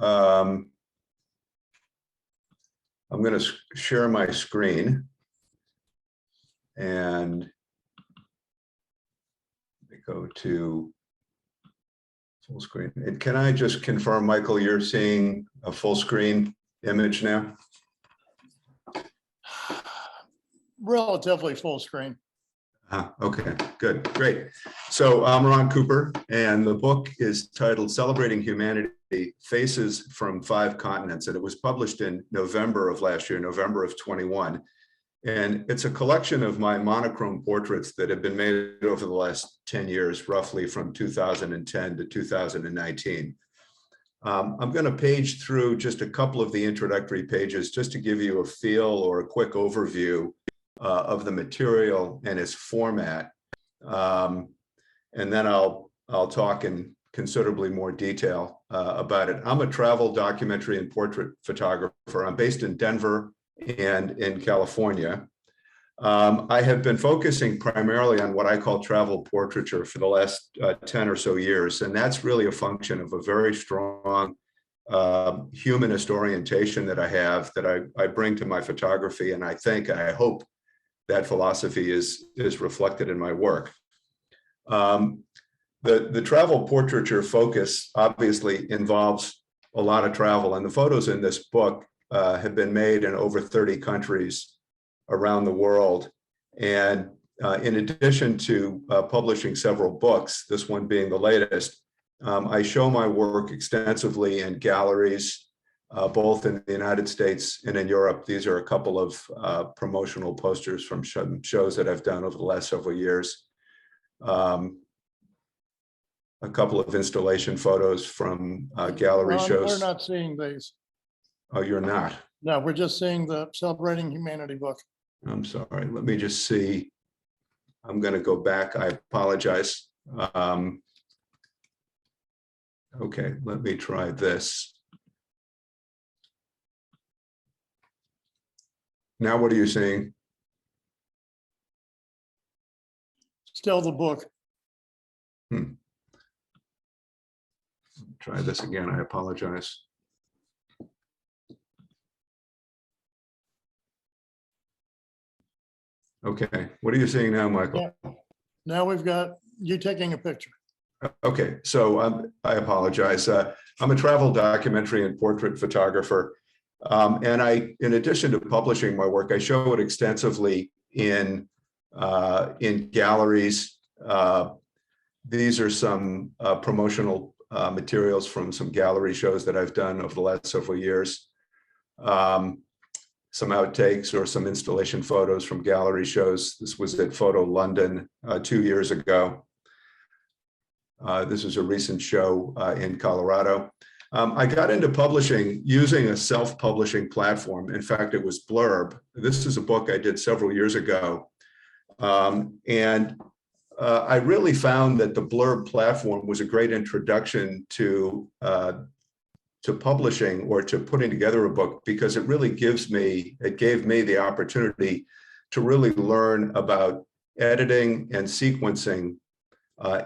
I'm going to share my screen and go to full screen. And can I just confirm, Michael, you're seeing a full screen image now? Relatively full screen. Okay, good, great. So I'm Ron Cooper, and the book is titled Celebrating Humanity, Faces from 5 Continents, and it was published in November of last year, November of 21. And it's a collection of my monochrome portraits that have been made over the last 10 years, roughly from 2010 to 2019. I'm going to page through just a couple of the introductory pages just to give you a feel or a quick overview of the material and its format. And then I'll talk in considerably more detail about it. I'm a travel documentary and portrait photographer. I'm based in Denver and in California. I have been focusing primarily on what I call travel portraiture for the last 10 or so years. And that's really a function of a very strong humanist orientation that I have, that I bring to my photography. And I think, and I hope, that philosophy is reflected in my work. The travel portraiture focus obviously involves a lot of travel, and the photos in this book have been made in over 30 countries around the world. And in addition to publishing several books, this one being the latest, I show my work extensively in galleries, both in the United States and in Europe. These are a couple of promotional posters from shows that I've done over the last several years. A couple of installation photos from gallery Ron, shows. we're not seeing these. Oh, you're not? No, we're just seeing the Celebrating Humanity book. I'm sorry. Let me just see. I'm going to go back. I apologize. Okay, let me try this. Now, what are you seeing? Still the book. Try this again. I apologize. Okay, what are you seeing now, Michael? Yeah. Now we've got you taking a picture. Okay, so I apologize. I'm a travel documentary and portrait photographer. And in addition to publishing my work, I show it extensively in galleries. These are some promotional materials from some gallery shows that I've done over the last several years. Some outtakes or some installation photos from gallery shows. This was at Photo London 2 years ago. This is a recent show in Colorado. I got into publishing using a self-publishing platform. In fact, it was Blurb. This is a book I did several years ago. I really found that the Blurb platform was a great introduction to publishing or to putting together a book, because it really gave me the opportunity to really learn about editing and sequencing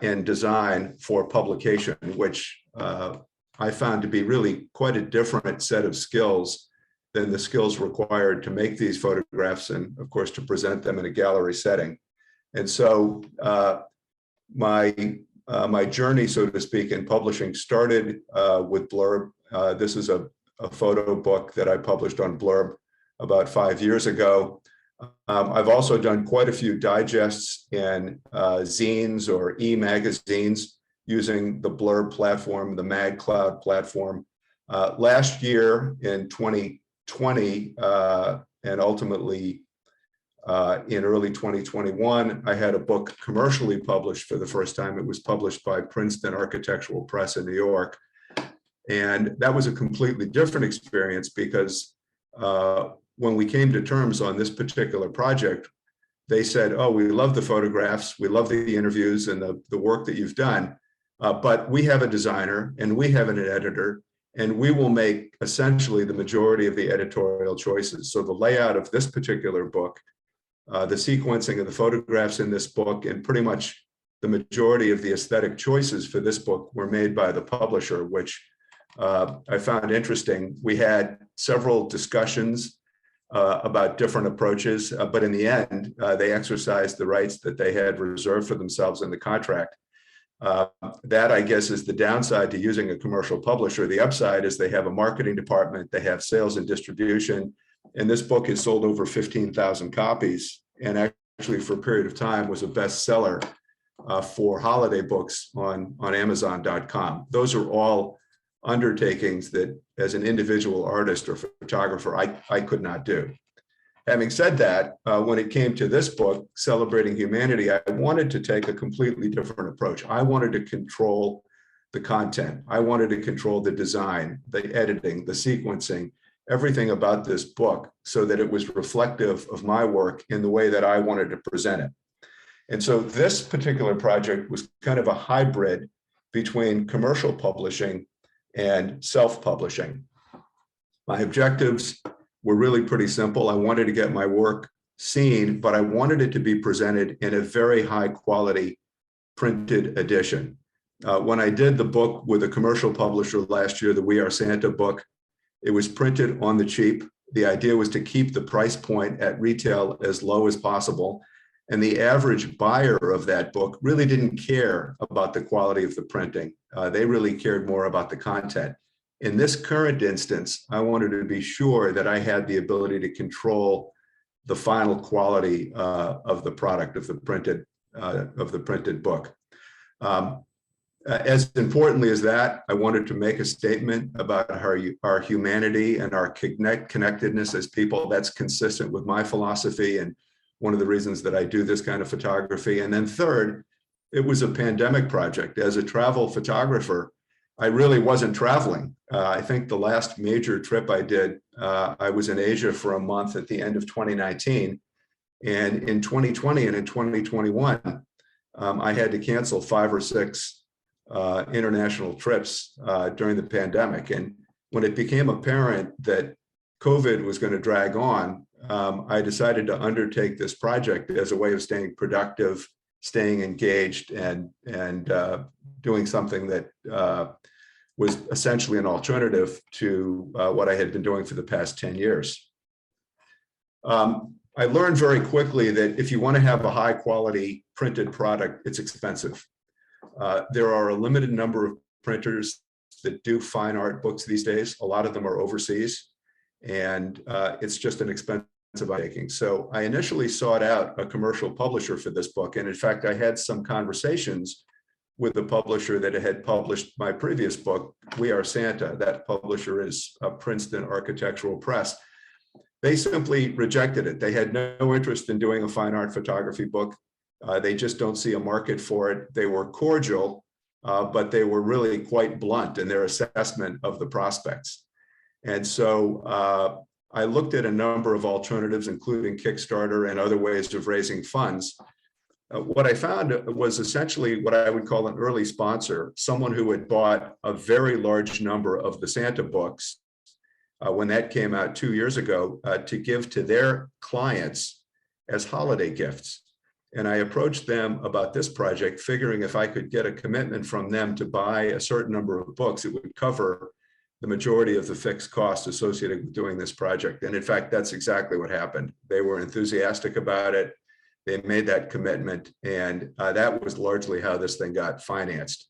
and design for publication, which I found to be really quite a different set of skills than the skills required to make these photographs and, of course, to present them in a gallery setting. And so my journey, so to speak, in publishing started with Blurb. This is a photo book that I published on Blurb about 5 years ago. I've also done quite a few digests and zines or e-magazines using the Blurb platform, the MagCloud platform. Last year in 2020, and ultimately in early 2021, I had a book commercially published for the first time. It was published by Princeton Architectural Press in New York. And that was a completely different experience, because when we came to terms on this particular project, they said, oh, we love the photographs, we love the interviews and the work that you've done, but we have a designer and we have an editor, and we will make essentially the majority of the editorial choices. So the layout of this particular book, the sequencing of the photographs in this book, and pretty much the majority of the aesthetic choices for this book were made by the publisher, which I found interesting. We had several discussions about different approaches, but in the end, they exercised the rights that they had reserved for themselves in the contract. That, I guess, is the downside to using a commercial publisher. The upside is they have a marketing department, they have sales and distribution, and this book has sold over 15,000 copies, and actually for a period of time was a bestseller for holiday books on Amazon.com. Those are all undertakings that as an individual artist or photographer, I could not do. Having said that, when it came to this book, Celebrating Humanity, I wanted to take a completely different approach. I wanted to control the content. I wanted to control the design, the editing, the sequencing, everything about this book so that it was reflective of my work in the way that I wanted to present it. And so this particular project was kind of a hybrid between commercial publishing and self-publishing. My objectives were really pretty simple. I wanted to get my work seen, but I wanted it to be presented in a very high quality printed edition. When I did the book with a commercial publisher last year, the We Are Santa book, it was printed on the cheap. The idea was to keep the price point at retail as low as possible. And the average buyer of that book really didn't care about the quality of the printing. They really cared more about the content. In this current instance, I wanted to be sure that I had the ability to control the final quality of the product of the printed book. As importantly as that, I wanted to make a statement about our humanity and our connectedness as people. That's consistent with my philosophy and one of the reasons that I do this kind of photography. And then third, it was a pandemic project. As a travel photographer, I really wasn't traveling. I think the last major trip I did, I was in Asia for a month at the end of 2019. And in 2020 and in 2021, I had to cancel 5 or 6 international trips during the pandemic. And when it became apparent that COVID was going to drag on, I decided to undertake this project as a way of staying productive, staying engaged, and doing something that was essentially an alternative to what I had been doing for the past 10 years. I learned very quickly that if you want to have a high quality printed product, it's expensive. There are a limited number of printers that do fine art books these days. A lot of them are overseas, and it's just an expensive undertaking. So I initially sought out a commercial publisher for this book. And in fact, I had some conversations with the publisher that had published my previous book, We Are Santa. That publisher is Princeton Architectural Press. They simply rejected it. They had no interest in doing a fine art photography book. They just don't see a market for it. They were cordial, but they were really quite blunt in their assessment of the prospects. And so I looked at a number of alternatives, including Kickstarter and other ways of raising funds. What I found was essentially what I would call an early sponsor, someone who had bought a very large number of the Santa books when that came out 2 years ago to give to their clients as holiday gifts. And I approached them about this project, figuring if I could get a commitment from them to buy a certain number of books, it would cover the majority of the fixed costs associated with doing this project. And in fact, that's exactly what happened. They were enthusiastic about it. They made that commitment, and that was largely how this thing got financed.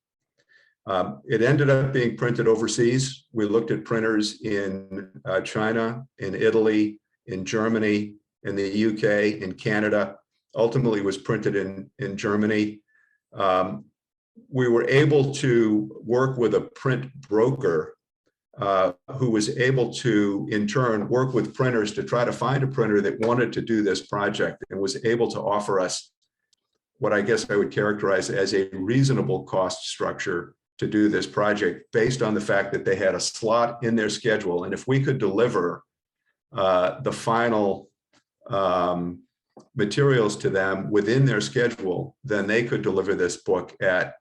It ended up being printed overseas. We looked at printers in China, in Italy, in Germany, in the UK, in Canada. Ultimately was printed in Germany. We were able to work with a print broker who was able to, in turn, work with printers to try to find a printer that wanted to do this project and was able to offer us what I guess I would characterize as a reasonable cost structure to do this project based on the fact that they had a slot in their schedule. And if we could deliver the final materials to them within their schedule, then they could deliver this book at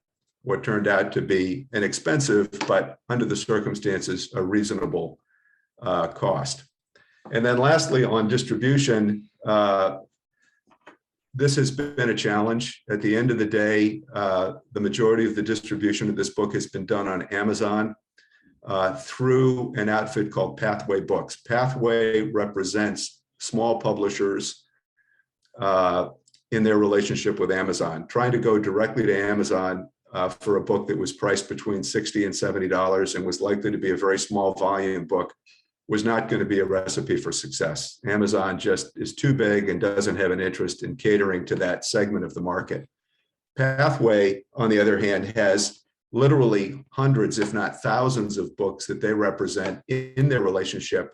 what turned out to be an expensive, but under the circumstances, a reasonable cost. And then lastly, on distribution, this has been a challenge. At the end of the day, the majority of the distribution of this book has been done on Amazon. through an outfit called Pathway Books. Pathway represents small publishers in their relationship with Amazon. Trying to go directly to Amazon for a book that was priced between $60 and $70 and was likely to be a very small volume book was not going to be a recipe for success. Amazon just is too big and doesn't have an interest in catering to that segment of the market. Pathway, on the other hand, has literally hundreds, if not thousands, of books that they represent in their relationship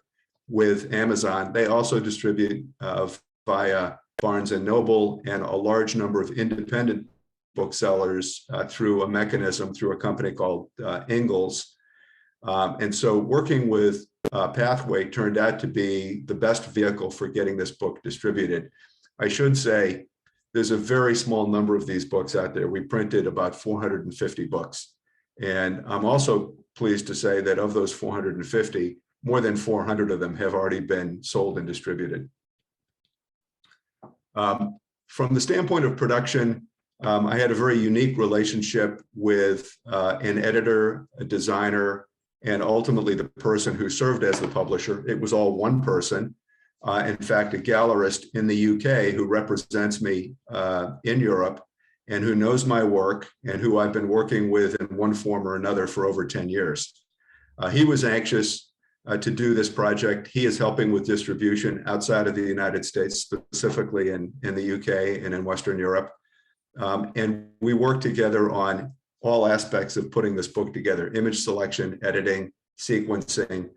with Amazon. They also distribute via Barnes and Noble and a large number of independent booksellers through a mechanism, through a company called Ingalls. And so working with Pathway turned out to be the best vehicle for getting this book distributed. I should say there's a very small number of these books out there. We printed about 450 books. And I'm also pleased to say that of those 450, more than 400 of them have already been sold and distributed. From the standpoint of production, I had a very unique relationship with an editor, a designer, and ultimately the person who served as the publisher. It was all one person. In fact, a gallerist in the UK who represents me in Europe and who knows my work and who I've been working with in one form or another for over 10 years. He was anxious to do this project. He is helping with distribution outside of the United States, specifically in the UK and in Western Europe. And we worked together on all aspects of putting this book together: image selection, editing, sequencing.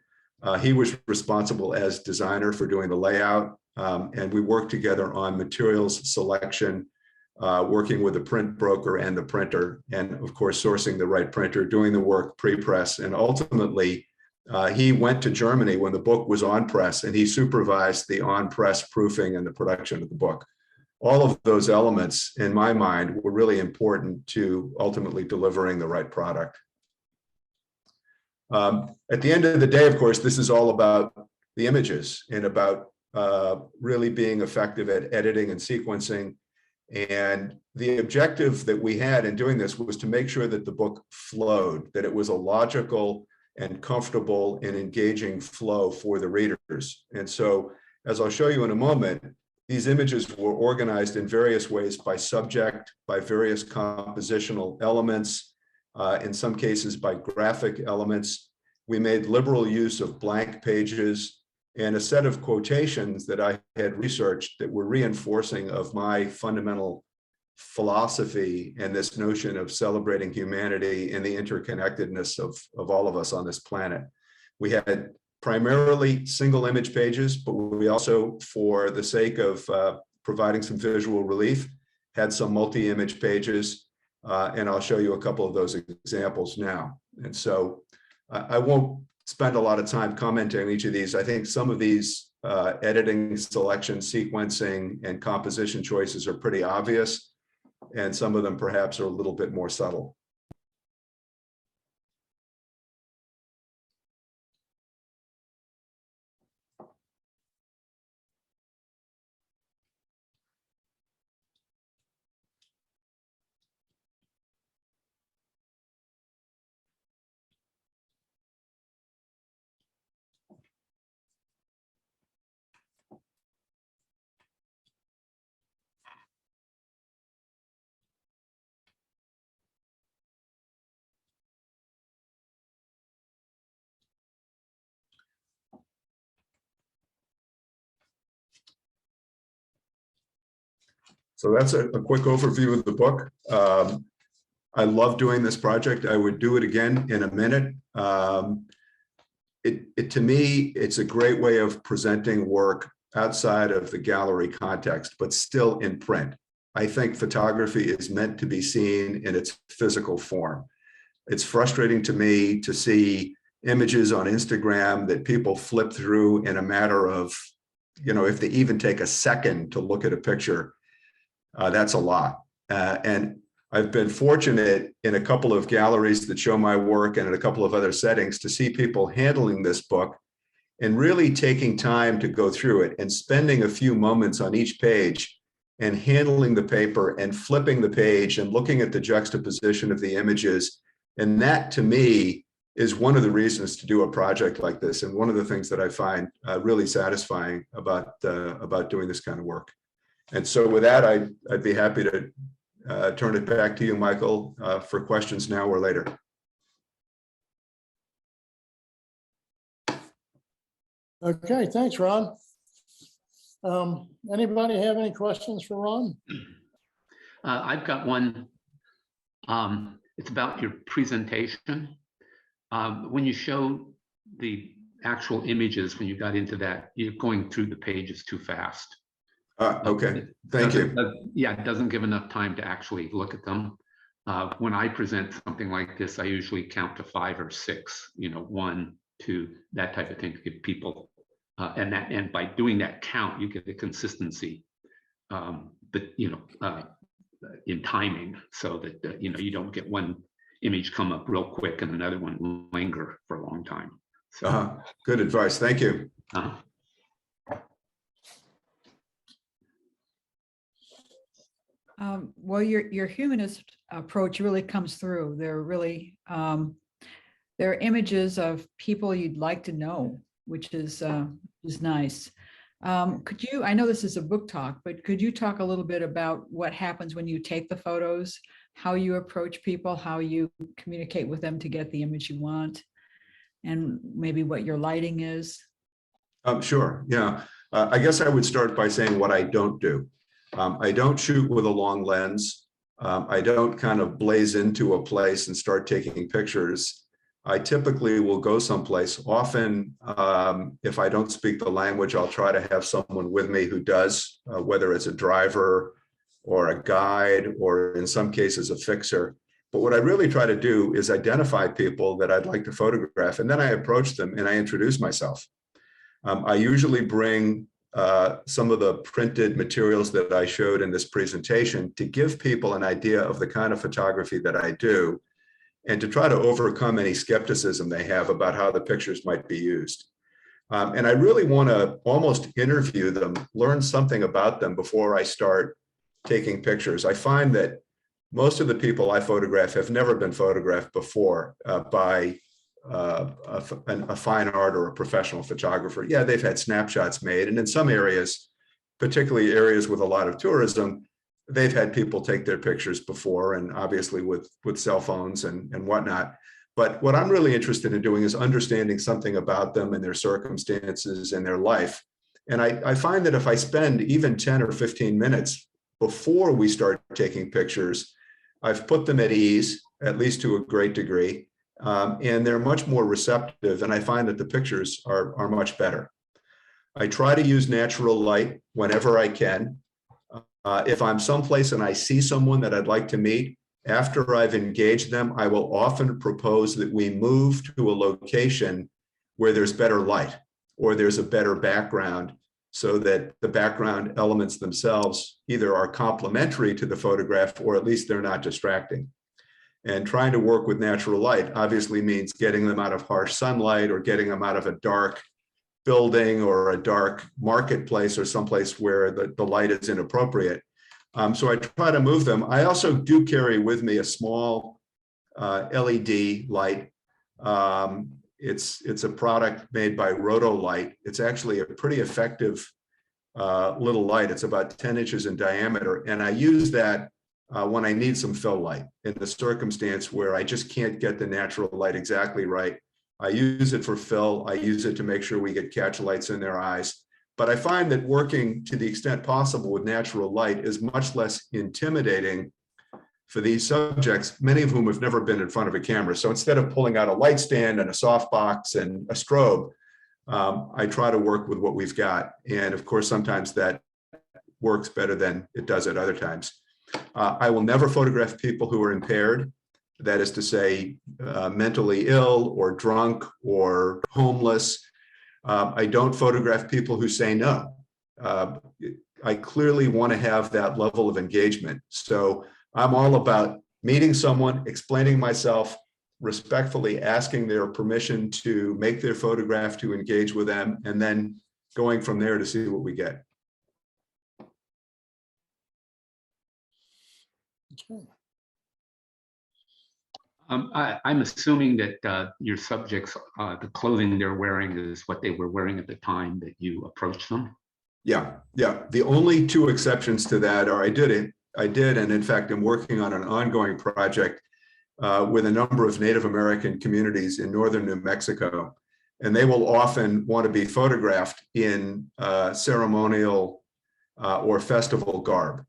He was responsible as designer for doing the layout, and we worked together on materials selection, working with the print broker and the printer, and of course, sourcing the right printer, doing the work pre-press, and ultimately, he went to Germany when the book was on press, and he supervised the on-press proofing and the production of the book. All of those elements, in my mind, were really important to ultimately delivering the right product. At the end of the day, of course, this is all about the images and about really being effective at editing and sequencing. And the objective that we had in doing this was to make sure that the book flowed, that it was a logical and comfortable and engaging flow for the readers. And so, as I'll show you in a moment, these images were organized in various ways by subject, by various compositional elements, in some cases by graphic elements. We made liberal use of blank pages and a set of quotations that I had researched that were reinforcing of my fundamental philosophy and this notion of celebrating humanity and the interconnectedness of all of us on this planet. We had primarily single image pages, but we also, for the sake of providing some visual relief, had some multi-image pages, and I'll show you a couple of those examples now. And so I won't spend a lot of time commenting on each of these. I think some of these editing, selection, sequencing, and composition choices are pretty obvious, and some of them perhaps are a little bit more subtle. So that's a quick overview of the book. I love doing this project. I would do it again in a minute. To me, it's a great way of presenting work outside of the gallery context, but still in print. I think photography is meant to be seen in its physical form. It's frustrating to me to see images on Instagram that people flip through in a matter of, if they even take a second to look at a picture. That's a lot. And I've been fortunate in a couple of galleries that show my work and in a couple of other settings to see people handling this book and really taking time to go through it and spending a few moments on each page and handling the paper and flipping the page and looking at the juxtaposition of the images. And that, to me, is one of the reasons to do a project like this, and one of the things that I find really satisfying about doing this kind of work. And so with that, I'd be happy to turn it back to you, Michael, for questions now or later. Okay, thanks, Ron. Anybody have any questions for Ron? I've got one. It's about your presentation. When you show the actual images, when you got into that, you're going through the pages too fast. Okay, thank you. Yeah, it doesn't give enough time to actually look at them. When I present something like this, I usually count to 5 or 6, 1, 2, that type of thing to give people, and by doing that count, you get the consistency, but in timing, so that you don't get one image come up real quick and another one linger for a long time. So, good advice. Thank you. Well, your humanist approach really comes through. They're really they're images of people you'd like to know, which is nice. Could you? I know this is a book talk, but could you talk a little bit about what happens when you take the photos, how you approach people, how you communicate with them to get the image you want, and maybe what your lighting is? Sure. Yeah. I guess I would start by saying what I don't do. I don't shoot with a long lens. I don't kind of blaze into a place and start taking pictures. I typically will go someplace. Often, if I don't speak the language, I'll try to have someone with me who does, whether it's a driver or a guide, or in some cases a fixer. But what I really try to do is identify people that I'd like to photograph, and then I approach them and I introduce myself. I usually bring some of the printed materials that I showed in this presentation to give people an idea of the kind of photography that I do, and to try to overcome any skepticism they have about how the pictures might be used. And I really want to almost interview them, learn something about them before I start taking pictures. I find that most of the people I photograph have never been photographed before by a fine art or a professional photographer. Yeah, they've had snapshots made, and in some areas, particularly areas with a lot of tourism, they've had people take their pictures before, and obviously with cell phones and whatnot. But what I'm really interested in doing is understanding something about them and their circumstances and their life. And I find that if I spend even 10 or 15 minutes before we start taking pictures, I've put them at ease, at least to a great degree, and they're much more receptive, and I find that the pictures are much better. I try to use natural light whenever I can. If I'm someplace and I see someone that I'd like to meet, after I've engaged them, I will often propose that we move to a location where there's better light or there's a better background, so that the background elements themselves either are complementary to the photograph or at least they're not distracting. And trying to work with natural light obviously means getting them out of harsh sunlight or getting them out of a dark building or a dark marketplace or someplace where the light is inappropriate. So I try to move them. I also do carry with me a small LED light. It's a product made by Rotolight. It's actually a pretty effective little light. It's about 10 inches in diameter. And I use that when I need some fill light in the circumstance where I just can't get the natural light exactly right. I use it for fill. I use it to make sure we get catch lights in their eyes. But I find that working to the extent possible with natural light is much less intimidating for these subjects, many of whom have never been in front of a camera. So instead of pulling out a light stand and a softbox and a strobe, I try to work with what we've got. And of course, sometimes that works better than it does at other times. I will never photograph people who are impaired. That is to say, mentally ill or drunk or homeless. I don't photograph people who say no. I clearly want to have that level of engagement. So I'm all about meeting someone, explaining myself, respectfully asking their permission to make their photograph, to engage with them, and then going from there to see what we get. Okay. I'm assuming that your subjects, the clothing they're wearing is what they were wearing at the time that you approached them. Yeah, yeah. The only two exceptions to that are I did, and in fact, I'm working on an ongoing project with a number of Native American communities in northern New Mexico, and they will often want to be photographed in ceremonial or festival garb.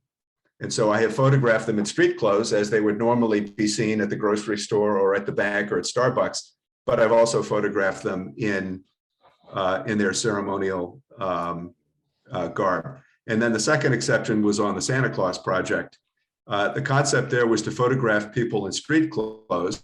And so I have photographed them in street clothes as they would normally be seen at the grocery store or at the bank or at Starbucks, but I've also photographed them in their ceremonial garb. And then the second exception was on the Santa Claus project. The concept there was to photograph people in street clothes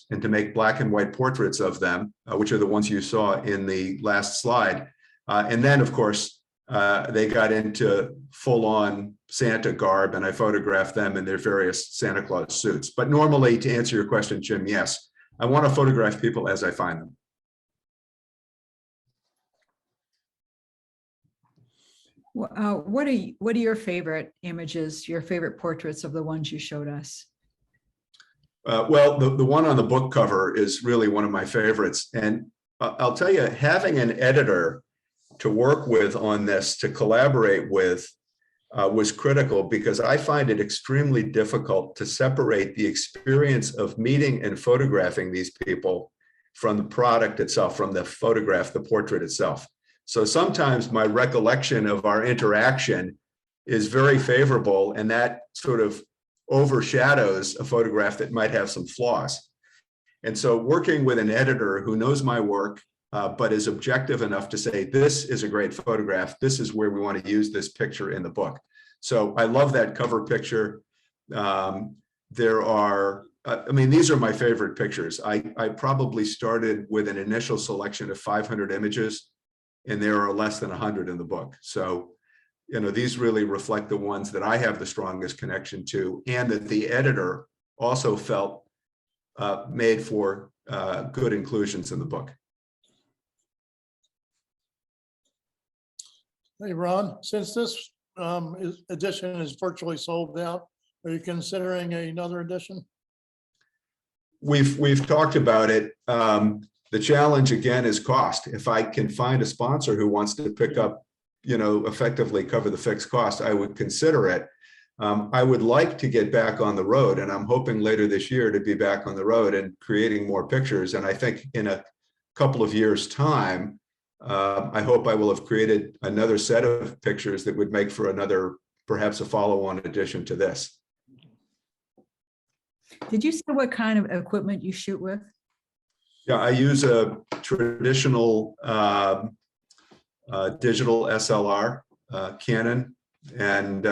and to make black and white portraits of them, which are the ones you saw in the last slide. And then, of course, they got into full-on Santa garb, and I photographed them in their various Santa Claus suits. But normally, to answer your question, Jim, yes, I want to photograph people as I find them. What are your favorite images, your favorite portraits of the ones you showed us? Well, the one on the book cover is really one of my favorites. And I'll tell you, having an editor to work with on this, to collaborate with, was critical, because I find it extremely difficult to separate the experience of meeting and photographing these people from the product itself, from the photograph, the portrait itself. So sometimes my recollection of our interaction is very favorable, and that sort of overshadows a photograph that might have some flaws. And so working with an editor who knows my work, but is objective enough to say, this is a great photograph, this is where we want to use this picture in the book. So I love that cover picture. There are, I mean, these are my favorite pictures. I probably started with an initial selection of 500 images, and there are less than 100 in the book. So, you know, these really reflect the ones that I have the strongest connection to, and that the editor also felt made for good inclusions in the book. Hey, Ron, since this edition is virtually sold out, are you considering another edition? We've talked about it. The challenge again is cost. If I can find a sponsor who wants to pick up, you know, effectively cover the fixed cost, I would consider it. I would like to get back on the road, and I'm hoping later this year to be back on the road and creating more pictures. And I think in a couple of years' time, I hope I will have created another set of pictures that would make for another, perhaps a follow-on addition to this. Did you say what kind of equipment you shoot with? Yeah, I use a traditional digital SLR, Canon, and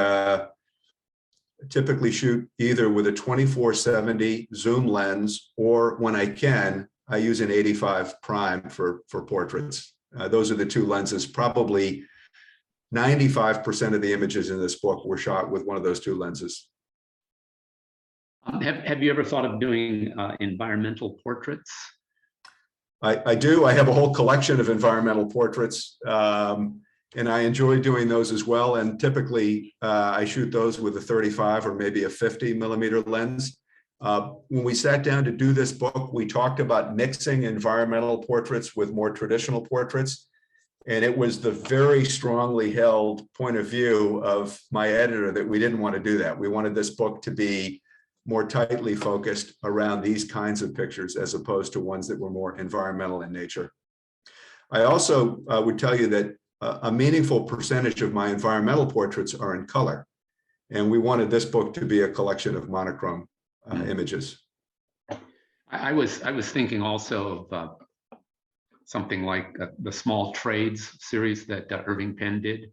typically shoot either with a 24-70 zoom lens, or when I can, I use an 85 prime for portraits. Those are the two lenses. Probably 95% of the images in this book were shot with one of those two lenses. Have you ever thought of doing environmental portraits? I do. I have a whole collection of environmental portraits, and I enjoy doing those as well. And typically, I shoot those with a 35 or maybe a 50 millimeter lens. When we sat down to do this book, we talked about mixing environmental portraits with more traditional portraits. And it was the very strongly held point of view of my editor that we didn't want to do that. We wanted this book to be more tightly focused around these kinds of pictures as opposed to ones that were more environmental in nature. I also would tell you that a meaningful percentage of my environmental portraits are in color. And we wanted this book to be a collection of monochrome images. I was thinking also of something like the Small Trades series that Irving Penn did.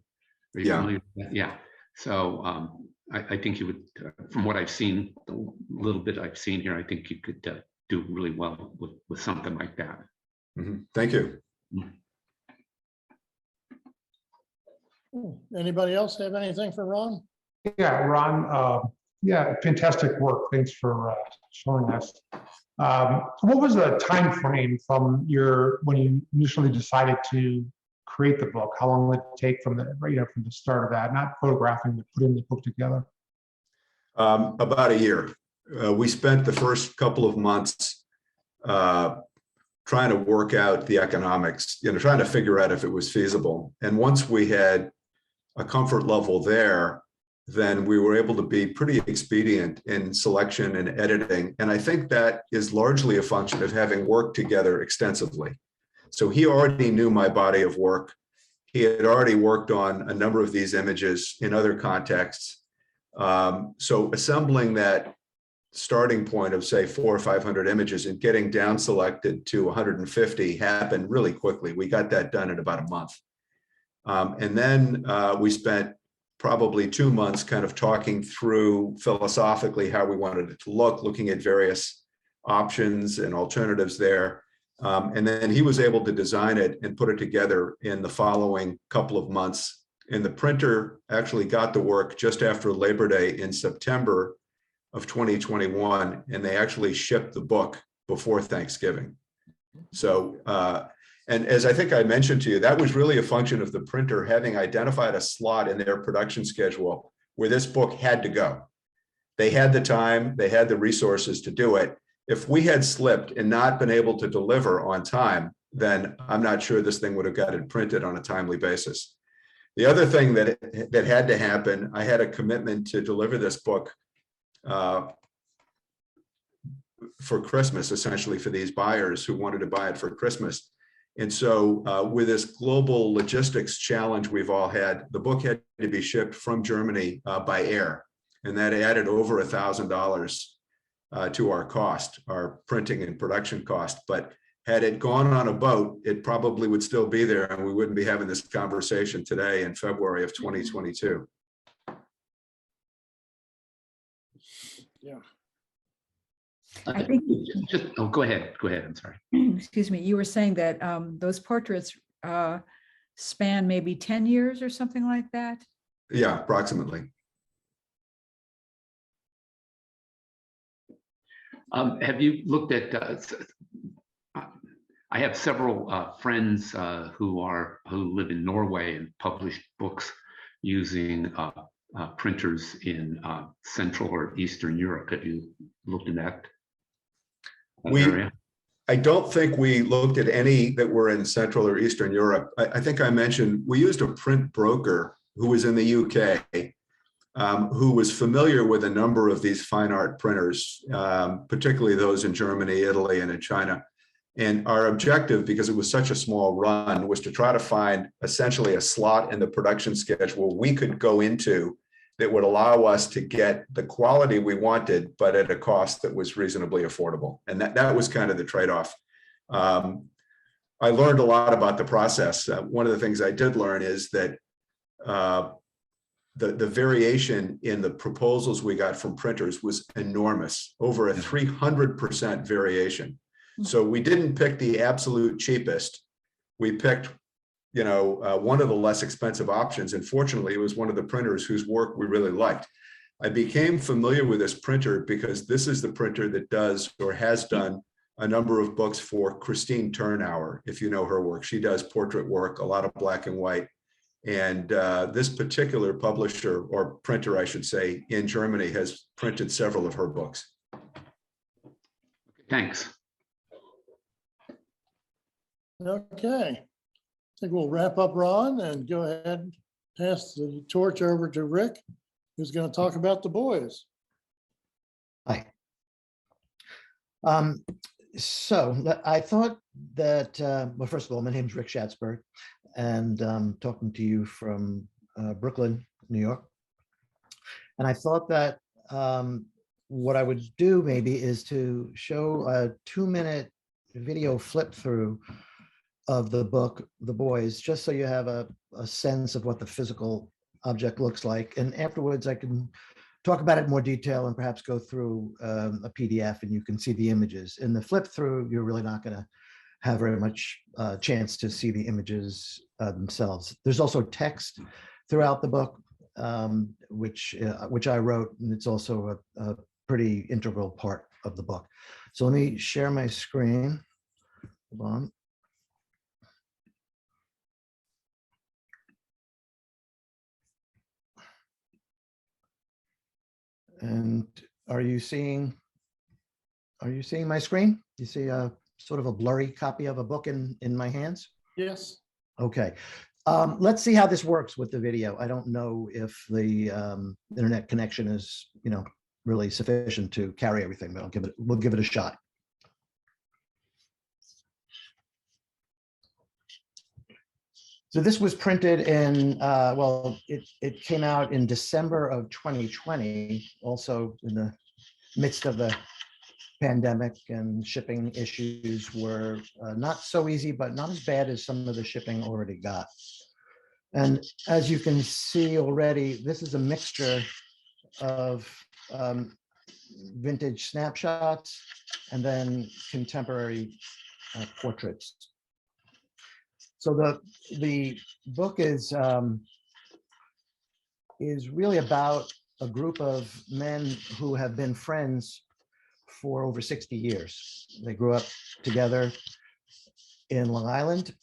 Are you familiar with that? Yeah. So I think you would, from what I've seen, the little bit I've seen here, I think you could do really well with something like that. Mm-hmm. Thank you. Anybody else have anything for Ron? Yeah, Ron, yeah, fantastic work. Thanks for showing us. What was the time frame from when you initially decided to create the book? How long did it take from from the start of that? Not photographing, but putting the book together. About a year. we spent the first couple of months trying to work out the economics, trying to figure out if it was feasible. And once we had a comfort level there, then we were able to be pretty expedient in selection and editing. And I think that is largely a function of having worked together extensively. So he already knew my body of work. He had already worked on a number of these images in other contexts. So assembling that starting point of say 400 or 500 images and getting down selected to 150 happened really quickly. We got that done in about a month. And then we spent probably 2 months kind of talking through philosophically how we wanted it to look, looking at various options and alternatives there. And then he was able to design it and put it together in the following couple of months. And the printer actually got the work just after Labor Day in September of 2021, and they actually shipped the book before Thanksgiving. So, and as I think I mentioned to you, that was really a function of the printer having identified a slot in their production schedule where this book had to go. They had the time, they had the resources to do it. If we had slipped and not been able to deliver on time, then I'm not sure this thing would have gotten printed on a timely basis. The other thing that had to happen, I had a commitment to deliver this book for Christmas, essentially for these buyers who wanted to buy it for Christmas. And so with this global logistics challenge we've all had, the book had to be shipped from Germany by air. And that added over $1,000 to our cost, our printing and production cost. But had it gone on a boat, it probably would still be there and we wouldn't be having this conversation today in February of 2022. Yeah. I think, Oh, go ahead. Go ahead. I'm sorry. excuse me, you were saying that those portraits span maybe 10 years or something like that? Yeah, approximately. Have you looked at, I have several friends who live in Norway and published books using printers in Central or Eastern Europe. Have you looked at that area? I don't think we looked at any that were in Central or Eastern Europe. I think I mentioned we used a print broker who was in the UK, who was familiar with a number of these fine art printers, particularly those in Germany, Italy, and in China. And our objective, because it was such a small run, was to try to find essentially a slot in the production schedule we could go into that would allow us to get the quality we wanted, but at a cost that was reasonably affordable. And that was kind of the trade-off. I learned a lot about the process. One of the things I did learn is that the variation in the proposals we got from printers was enormous, over a 300% variation. So we didn't pick the absolute cheapest. We picked, one of the less expensive options. And fortunately, it was one of the printers whose work we really liked. I became familiar with this printer because this is the printer that does or has done a number of books for Christine Turnauer, if you know her work. She does portrait work, a lot of black and white. And this particular publisher, or printer, I should say, in Germany has printed several of her books. Thanks. Okay. I think we'll wrap up, Ron, and go ahead and pass the torch over to Rick, who's going to talk about the boys. Hi. So I thought that, well, first of all, my name is Rick Schatzberg, and I'm talking to you from Brooklyn, New York. And I thought that what I would do maybe is to show a 2-minute video flip through of the book, The Boys, just so you have a sense of what the physical object looks like. And afterwards, I can talk about it in more detail and perhaps go through a PDF and you can see the images. In the flip through, you're really not going to have very much chance to see the images themselves. There's also text throughout the book, which I wrote, and it's also a pretty integral part of the book. So let me share my screen. Hold on. And Are you seeing my screen? You see a sort of a blurry copy of a book in my hands? Yes. Okay. Let's see how this works with the video. I don't know if the internet connection is, really sufficient to carry everything, but we'll give it a shot. So this was printed in, well, it came out in December of 2020, also in the midst of the pandemic, and shipping issues were not so easy, but not as bad as some of the shipping already got. And as you can see already, this is a mixture of vintage snapshots and then contemporary portraits. So the book is really about a group of men who have been friends for over 60 years. They grew up together in Long Island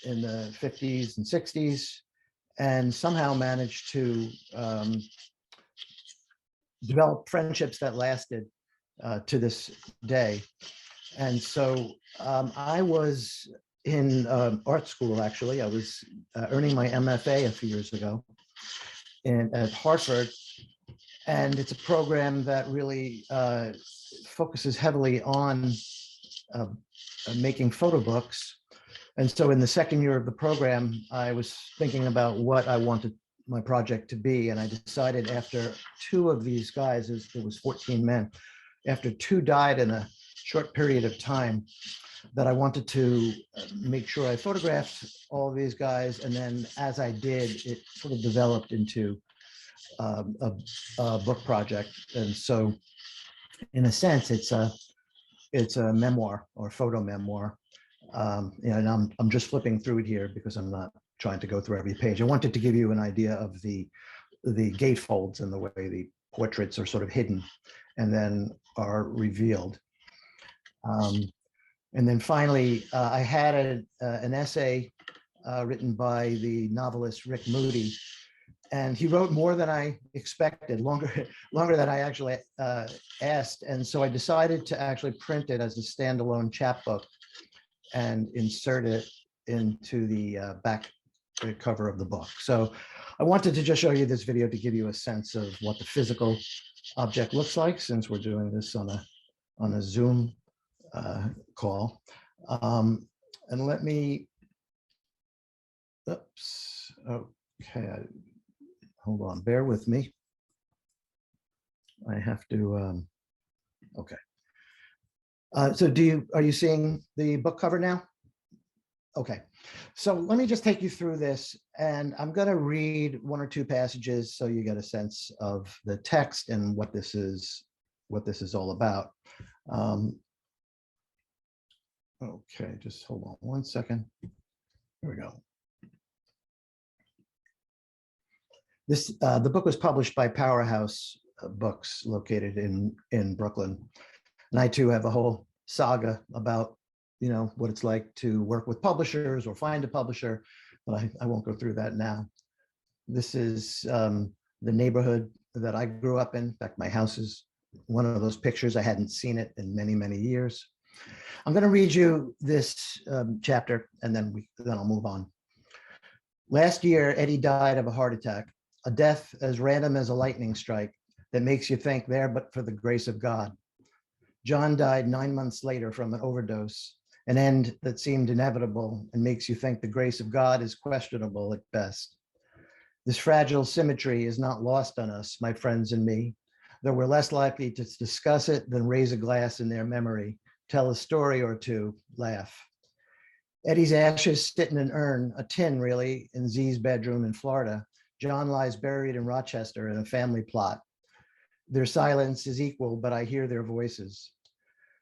in the 50s and 60s, and somehow managed to develop friendships that lasted to this day. And so I was in art school, actually. I was earning my MFA a few years ago at Hartford. And it's a program that really focuses heavily on making photo books. And so in the second year of the program, I was thinking about what I wanted my project to be. And I decided after two of these guys, there was 14 men, after two died in a short period of time, that I wanted to make sure I photographed all of these guys. And then as I did, it sort of developed into a book project. And so in a sense, it's a memoir or photo memoir. And I'm just flipping through it here because I'm not trying to go through every page. I wanted to give you an idea of the gatefolds and the way the portraits are sort of hidden and then are revealed. And then finally, I had an essay written by the novelist Rick Moody, and he wrote more than I expected, longer than I actually asked. And so I decided to actually print it as a standalone chapbook and insert it into the back cover of the book. So I wanted to just show you this video to give you a sense of what the physical object looks like, since we're doing this on a Zoom call. And let me, oops, okay, hold on, bear with me. I have to, okay. So are you seeing the book cover now? Okay, so let me just take you through this, and I'm going to read one or two passages so you get a sense of the text and what this is all about. Okay, just hold on one second. Here we go. The book was published by Powerhouse Books, located in Brooklyn. And I too have a whole saga about, what it's like to work with publishers or find a publisher, but I won't go through that now. This is the neighborhood that I grew up in. In fact, my house is one of those pictures. I hadn't seen it in many, many years. I'm going to read you this chapter, and then I'll move on. Last year, Eddie died of a heart attack, a death as random as a lightning strike that makes you think there but for the grace of God. John died 9 months later from an overdose, an end that seemed inevitable and makes you think the grace of God is questionable at best. This fragile symmetry is not lost on us, my friends and me, though we're less likely to discuss it than raise a glass in their memory, tell a story or two, laugh. Eddie's ashes sit in an urn, a tin really, in Z's bedroom in Florida. John lies buried in Rochester in a family plot. Their silence is equal, but I hear their voices.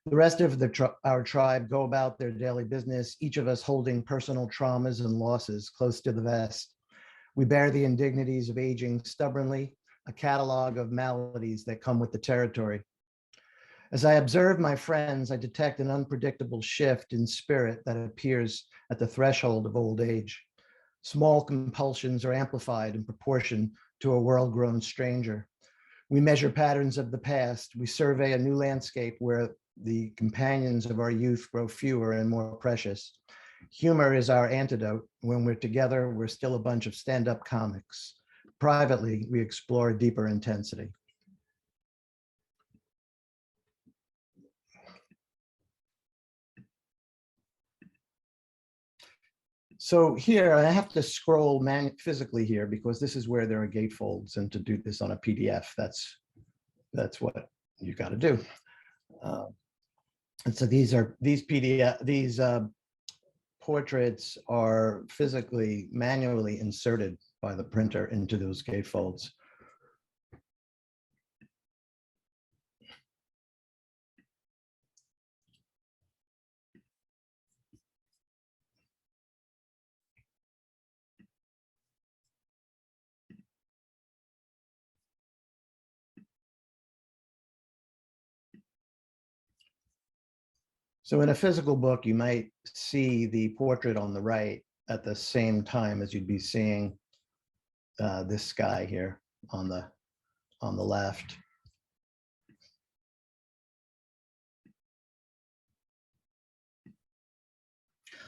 The rest of our tribe go about their daily business, each of us holding personal traumas and losses close to the vest. We bear the indignities of aging stubbornly, a catalog of maladies that come with the territory. As I observe my friends, I detect an unpredictable shift in spirit that appears at the threshold of old age. Small compulsions are amplified in proportion to a world-grown stranger. We measure patterns of the past. We survey a new landscape where the companions of our youth grow fewer and more precious. Humor is our antidote. When we're together, we're still a bunch of stand-up comics. Privately, we explore deeper intensity. So here, I have to scroll physically here because this is where there are gatefolds, and to do this on a PDF, that's what you got to do. And so these portraits are physically, manually inserted by the printer into those gatefolds. So in a physical book, you might see the portrait on the right at the same time as you'd be seeing this guy here on the left.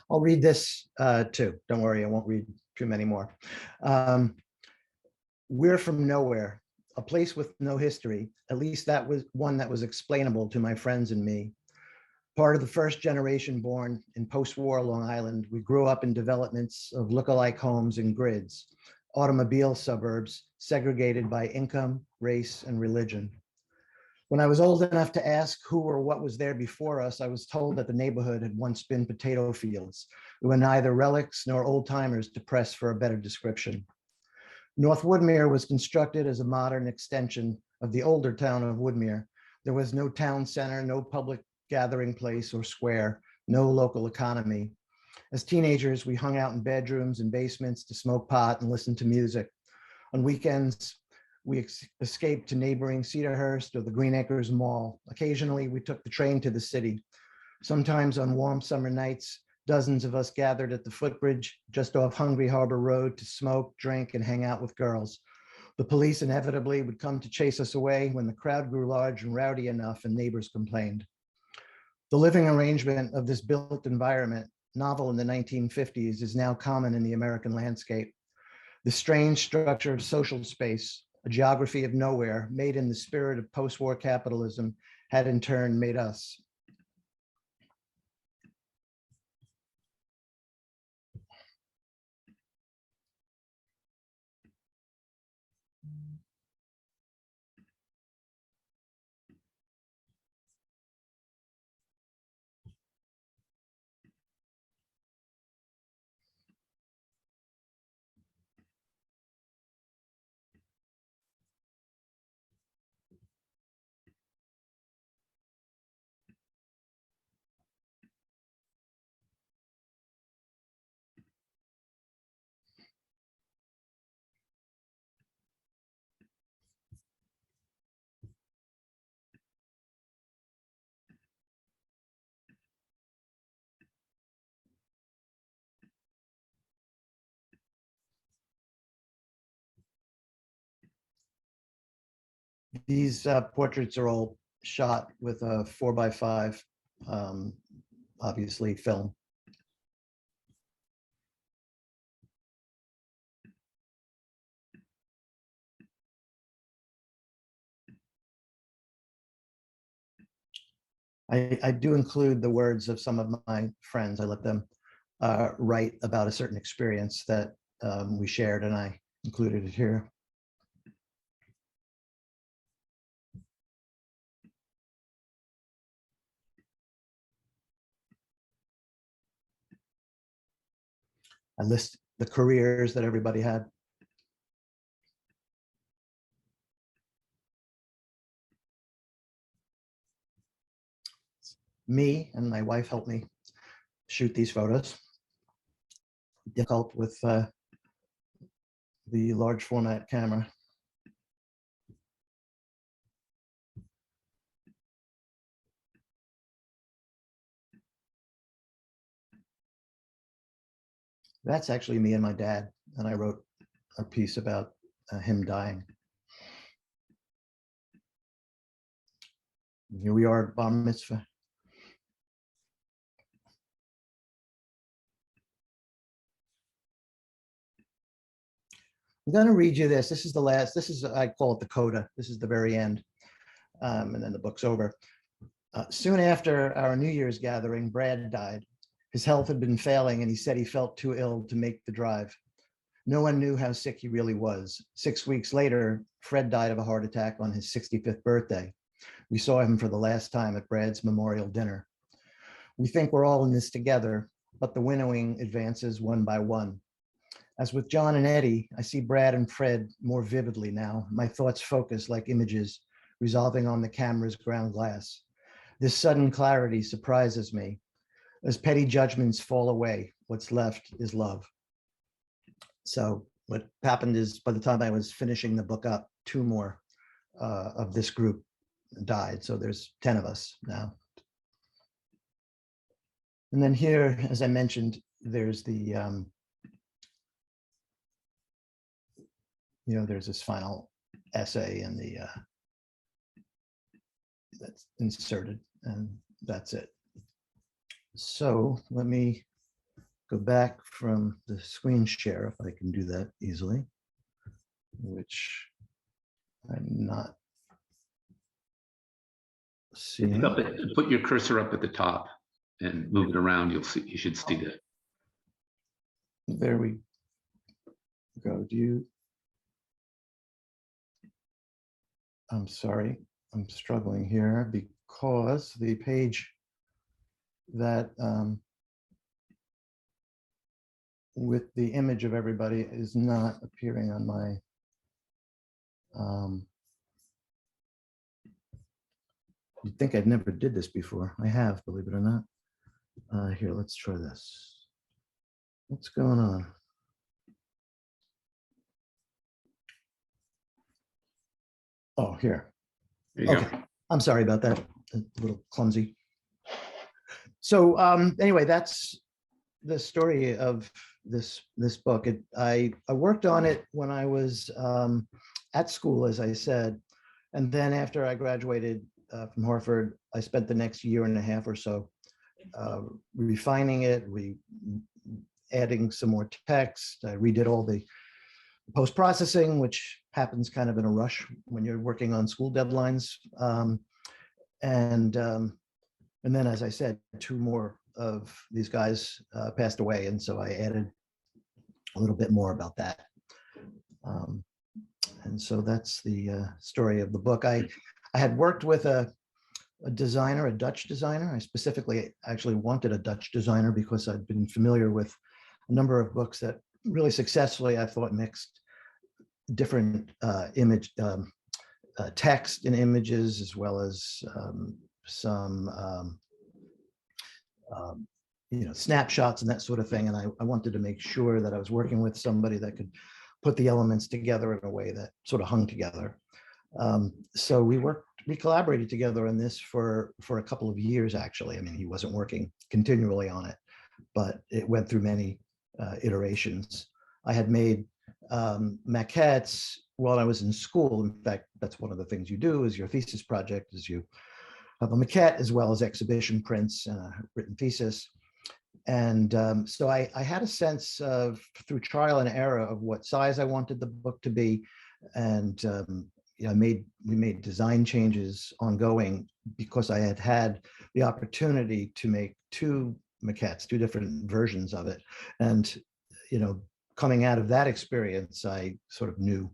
I'll read this too. Don't worry, I won't read too many more. We're from nowhere, a place with no history. At least that was one that was explainable to my friends and me. Part of the first generation born in post-war Long Island, we grew up in developments of look-alike homes and grids, automobile suburbs segregated by income, race, and religion. When I was old enough to ask who or what was there before us, I was told that the neighborhood had once been potato fields. There were neither relics nor old timers to press for a better description. North Woodmere was constructed as a modern extension of the older town of Woodmere. There was no town center, no public gathering place or square, no local economy. As teenagers, we hung out in bedrooms and basements to smoke pot and listen to music. On weekends, we escaped to neighboring Cedarhurst or the Green Acres Mall. Occasionally, we took the train to the city. Sometimes on warm summer nights, dozens of us gathered at the footbridge just off Hungry Harbor Road to smoke, drink, and hang out with girls. The police inevitably would come to chase us away when the crowd grew large and rowdy enough and neighbors complained. The living arrangement of this built environment, novel in the 1950s, is now common in the American landscape. The strange structure of social space, a geography of nowhere, made in the spirit of post-war capitalism, had in turn made us. These portraits are all shot with a 4x5, obviously film. I do include the words of some of my friends. I let them write about a certain experience that we shared, and I included it here. I list the careers that everybody had. Me and my wife helped me shoot these photos. Difficult with the large format camera. That's actually me and my dad, and I wrote a piece about him dying. Here we are at bar mitzvah. I'm going to read you this. This is the last, this is, I call it the coda. This is the very end. And then the book's over. Soon after our New Year's gathering, Brad died. His health had been failing and he said he felt too ill to make the drive. No one knew how sick he really was. 6 weeks later, Fred died of a heart attack on his 65th birthday. We saw him for the last time at Brad's memorial dinner. We think we're all in this together, but the winnowing advances one by one. As with John and Eddie, I see Brad and Fred more vividly now. My thoughts focus like images, resolving on the camera's ground glass. This sudden clarity surprises me. As petty judgments fall away, what's left is love. So what happened is, by the time I was finishing the book up, 2 more of this group died. So there's 10 of us now. And then here, as I mentioned, there's the, there's this final essay and the, that's inserted, and that's it. So let me go back from the screen share, if I can do that easily, which I'm not seeing. Put your cursor up at the top and move it around. You'll see, you should see that. There we go. I'm sorry, I'm struggling here because the page that with the image of everybody is not appearing on my you'd think I'd never did this before. I have, believe it or not. Here, let's try this. What's going on? Oh, here. There you Okay. go. I'm sorry about that. A little clumsy. So anyway, that's the story of this book. I worked on it when I was at school, as I said, and then after I graduated from Harvard, I spent the next 1.5 years or so refining it, adding some more text. I redid all the post-processing, which happens kind of in a rush when you're working on school deadlines. And then, as I said, 2 more of these guys passed away. And so I added a little bit more about that. And so that's the story of the book. I had worked with a designer, a Dutch designer. I specifically actually wanted a Dutch designer because I'd been familiar with a number of books that really successfully, I thought, mixed different image text and images, as well as some snapshots and that sort of thing. And I wanted to make sure that I was working with somebody that could put the elements together in a way that sort of hung together. So we collaborated together on this for a couple of years, actually. I mean, he wasn't working continually on it, but it went through many iterations. I had made maquettes while I was in school. In fact, that's one of the things you do as your thesis project, is you have a maquette as well as exhibition prints and a written thesis. And so I had a sense of, through trial and error, of what size I wanted the book to be. And we made design changes ongoing because I had the opportunity to make 2 maquettes, 2 different versions of it. And, coming out of that experience, I sort of knew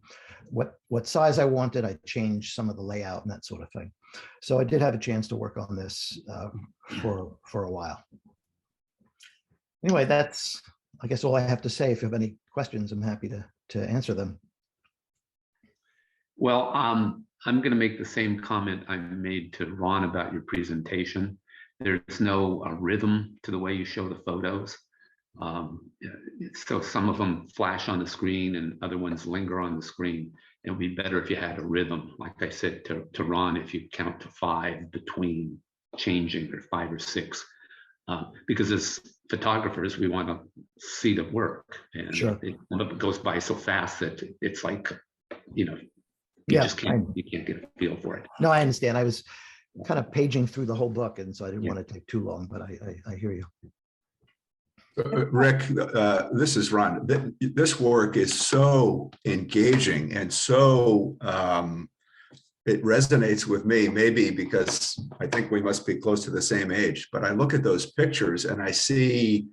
what size I wanted. I changed some of the layout and that sort of thing. So I did have a chance to work on this for a while. Anyway, that's, I guess, all I have to say. If you have any questions, I'm happy to answer them. Well, I'm going to make the same comment I made to Ron about your presentation. There's no rhythm to the way you show the photos. So some of them flash on the screen and other ones linger on the screen. It would be better if you had a rhythm, like I said to Ron, if you count to 5 between changing, or 5 or 6. Because as photographers, we want to see the work, and Sure. it goes by so fast that it's like, you Yeah, just can't get a feel for it. No, I understand. kind of paging through the whole book, and so I didn't Yeah. want to take too long, but I hear you. Rick, this is Ron. This work is so engaging and so it resonates with me, maybe because I think we must be close to the same age, but I look at those pictures and I see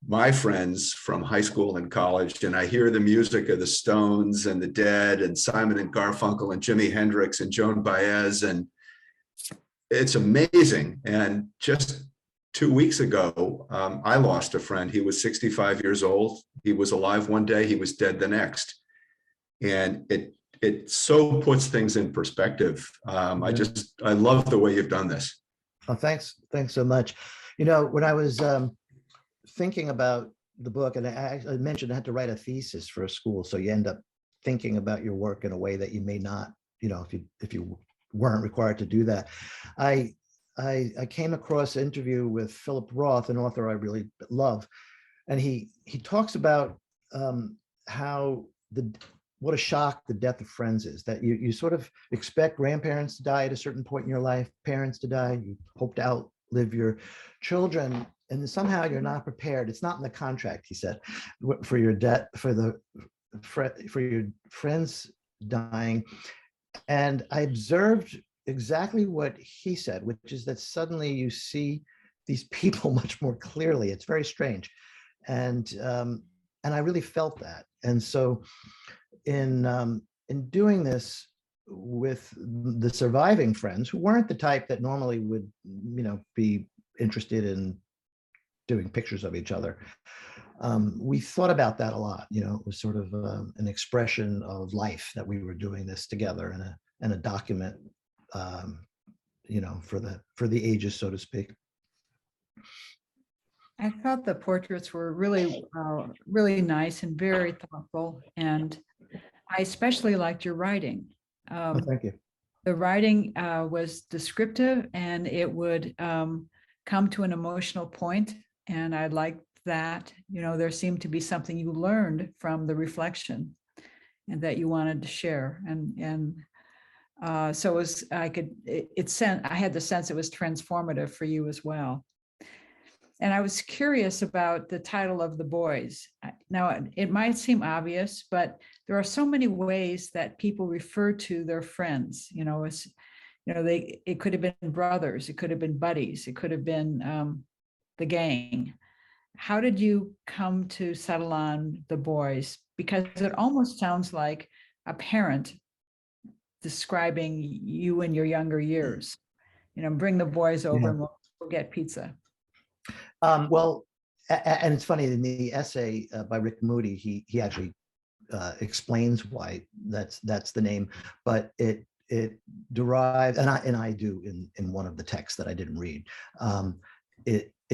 my friends from high school and college, and I hear the music of the Stones and the Dead and Simon and Garfunkel and Jimi Hendrix and Joan Baez, and it's amazing. And just 2 weeks ago, I lost a friend. He was 65 years old. He was alive one day, he was dead the next. And it so puts things in perspective. I love the way you've done this. Oh, thanks so much. You know, when I was thinking about the book, and I mentioned I had to write a thesis for a school, so you end up thinking about your work in a way that you may not, you know, if you weren't required to do that. I came across an interview with Philip Roth, an author I really love, and he talks about how what a shock the death of friends is, that you sort of expect grandparents to die at a certain point in your life, parents to die, you hope to outlive your children, and somehow you're not prepared. It's not in the contract, he said, for your debt, for your friends dying. And I observed exactly what he said, which is that suddenly you see these people much more clearly. It's very strange. And I really felt that. And so in doing this with the surviving friends, who weren't the type that normally would, you know, be interested in doing pictures of each other, we thought about that a lot. You know, it was sort of an expression of life that we were doing this together, and a document, you know, for the ages, so to speak. I thought the portraits were really, really nice and very thoughtful. And I especially liked your writing. Oh, thank you. The writing was descriptive, and it would come to an emotional point. And I liked that, you know, there seemed to be something you learned from the reflection and that you wanted to share. And so it was, I had the sense it was transformative for you as well. And I was curious about the title of the boys. Now, it might seem obvious, but there are so many ways that people refer to their friends. You know, it could have been brothers, it could have been buddies, it could have been the gang. How did you come to settle on the boys? Because it almost sounds like a parent describing you in your younger years. You know, bring the boys over, and we'll get pizza. Well, and it's funny, in the essay by Rick Moody, he actually explains why that's the name, but it derives, and I do in one of the texts that I didn't read.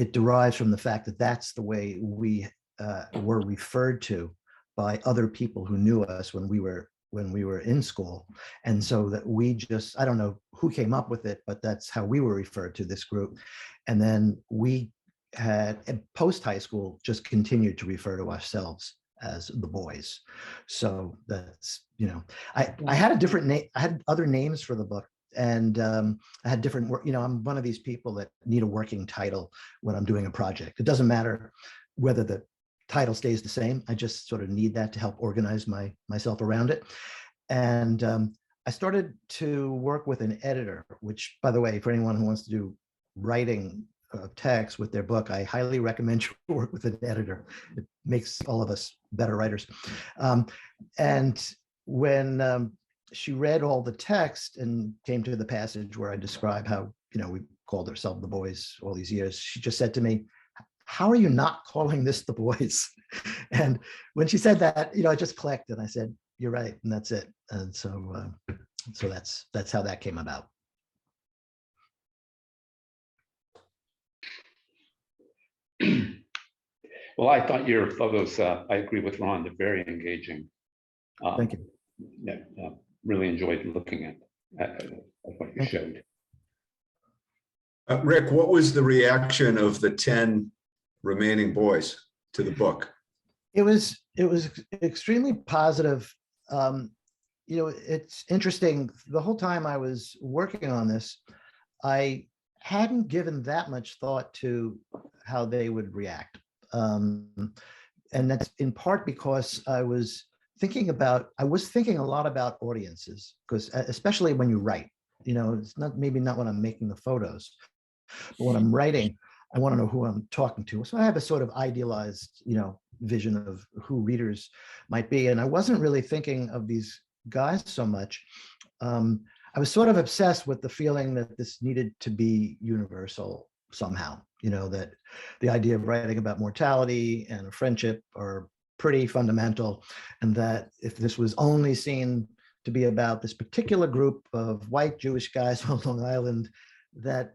It derives from the fact that that's the way we were referred to by other people who knew us when we were in school. And so that we just, I don't know who came up with it, but that's how we were referred to, this group. And then we had, post high school, just continued to refer to ourselves as the boys. So that's, you know, I had a different name, I had other names for the book, and I had different work. You know, I'm one of these people that need a working title when I'm doing a project. It doesn't matter whether the title stays the same. I just sort of need that to help organize myself around it. And I started to work with an editor, which, by the way, for anyone who wants to do writing text with their book, I highly recommend you work with an editor. It makes all of us better writers. And when she read all the text and came to the passage where I describe how, you know, we called ourselves the boys all these years, she just said to me, "How are you not calling this the boys?" And when she said that, you know, it just clicked, and I said, "You're right," and that's it. And so, so that's how that came about. Well, I thought your photos, I agree with Ron, they're very engaging. Thank you. Yeah, really enjoyed looking at what you showed. Rick, what was the reaction of the 10 remaining boys to the book? It was extremely positive. You know, it's interesting. The whole time I was working on this, I hadn't given that much thought to how they would react. And that's in part because I was thinking a lot about audiences, because especially when you write, it's maybe not when I'm making the photos, but when I'm writing, I want to know who I'm talking to. So I have a sort of idealized, vision of who readers might be. And I wasn't really thinking of these guys so much. I was sort of obsessed with the feeling that this needed to be universal somehow, that the idea of writing about mortality and a friendship are pretty fundamental, and that if this was only seen to be about this particular group of white Jewish guys on Long Island, that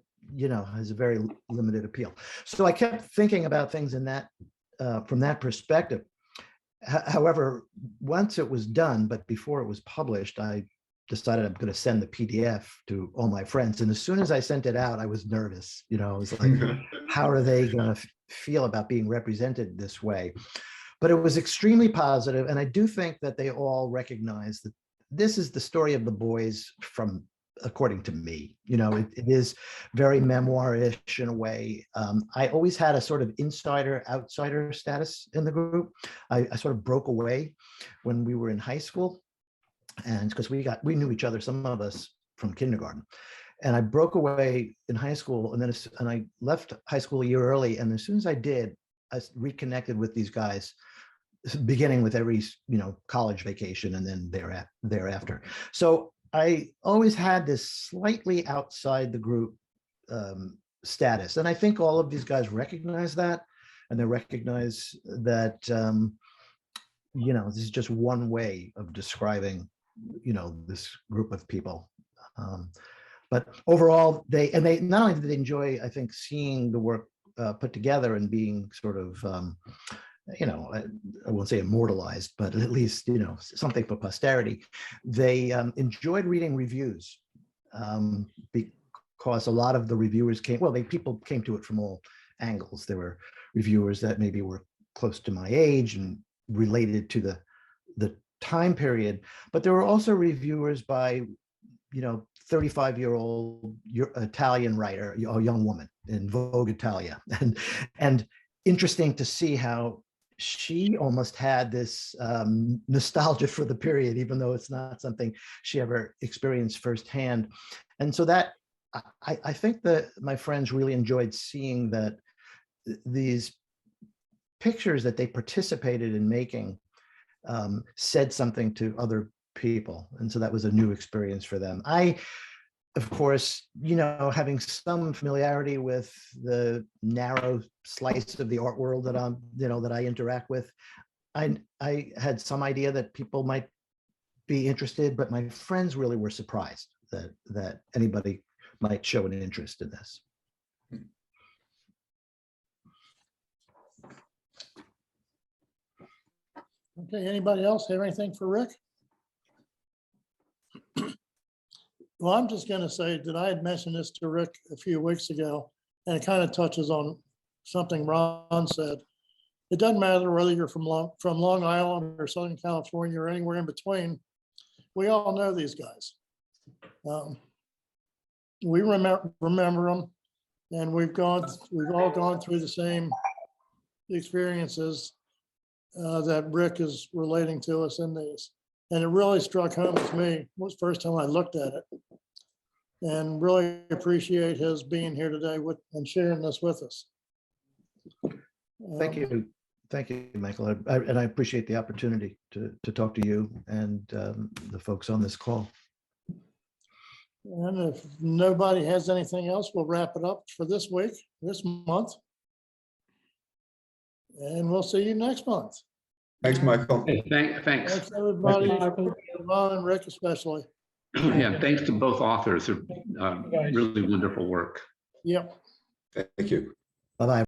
has a very limited appeal. So I kept thinking about things in that from that perspective. However, once it was done, but before it was published, I decided I'm going to send the PDF to all my friends. And as soon as I sent it out, I was nervous. I was like, how are they going to feel about being represented this way? But it was extremely positive, and I do think that they all recognize that this is the story of the boys according to me. It is very memoir-ish in a way. I always had a sort of insider-outsider status in the group. I sort of broke away when we were in high school, and because we knew each other, some of us from kindergarten. And I broke away in high school, and I left high school a year early. And as soon as I did, I reconnected with these guys, beginning with every college vacation and then thereafter. So I always had this slightly outside the group status, and I think all of these guys recognize that, and they recognize that this is just one way of describing this group of people. But overall, they not only did they enjoy, I think, seeing the work put together and being sort of I won't say immortalized, but at least, something for posterity. They enjoyed reading reviews because a lot of the reviewers people came to it from all angles. There were reviewers that maybe were close to my age and related to the time period, but there were also reviewers by, 35-year-old Italian writer, a young woman in Vogue Italia, and interesting to see how she almost had this nostalgia for the period, even though it's not something she ever experienced firsthand. And so that I think that my friends really enjoyed seeing that these pictures that they participated in making said something to other people. And so that was a new experience for them. Of course, having some familiarity with the narrow slice of the art world that that I interact with, I had some idea that people might be interested, but my friends really were surprised that anybody might show an interest in this. Okay, anybody else have anything for Rick? Well, I'm just going to say that I had mentioned this to Rick a few weeks ago, and it kind of touches on something Ron said. It doesn't matter whether you're from Long Island or Southern California or anywhere in between. We all know these guys. We remember them, and we've all gone through the same experiences that Rick is relating to us in these. And it really struck home with me. It was the first time I looked at it. And really appreciate his being here today and sharing this with us. Thank you. Thank you, Michael. And I appreciate the opportunity to talk to you and the folks on this call. And if nobody has anything else, we'll wrap it up for this month. And we'll see you next month. Thanks, Michael. Hey, thanks. Thanks, everybody. Ron and Rick especially. Yeah, thanks to both authors. Really wonderful work. Yep. Thank you. Bye-bye.